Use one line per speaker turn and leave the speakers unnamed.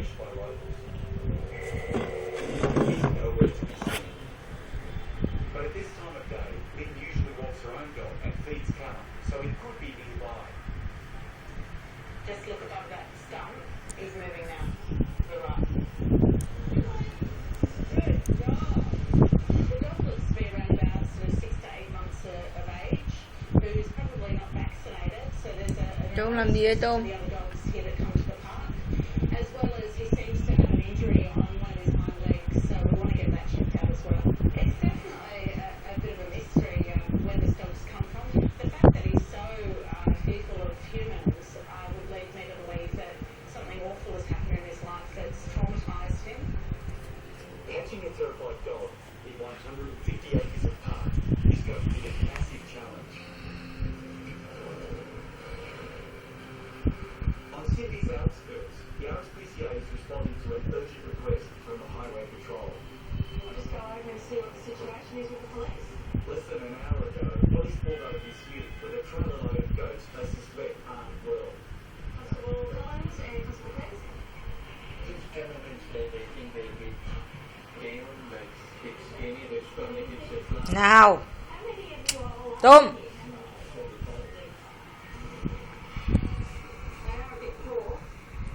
punished by locals. He's nowhere to be seen. But at this time of day, Lynn usually walks her own dog and feeds Callum, so it could be nearby.
Just look above that stump. He's moving now. To the right. Good job. The dog looks to be around about sort of 6 to 8 months of age, who's probably not vaccinated. So there's
Tôm làm gì vậy Tôm?
the other dogs here that come to the park, as well as he seems to have an injury on one of his hind legs, so we want to get that checked out as well. It's definitely a bit of a mystery where this dog's come from. The fact that he's so fearful of humans would lead me to believe that something awful has happened in his life that's traumatised him.
Catching a terrified dog in 150 acres of park is going to be a massive challenge. On Sydney's outskirts, the RSPCA is responding to an urgent request from the Highway Patrol.
We'll just go over and see what the situation is with the police.
Less than an hour ago, police pulled over this youth with a trailer load of goats they suspect aren't well.
Constable Collins and Constable Pence.
These gentlemen said they think they get down, like, it's skinny, their stomach, etc.
Nào
How many of you are all
Tôm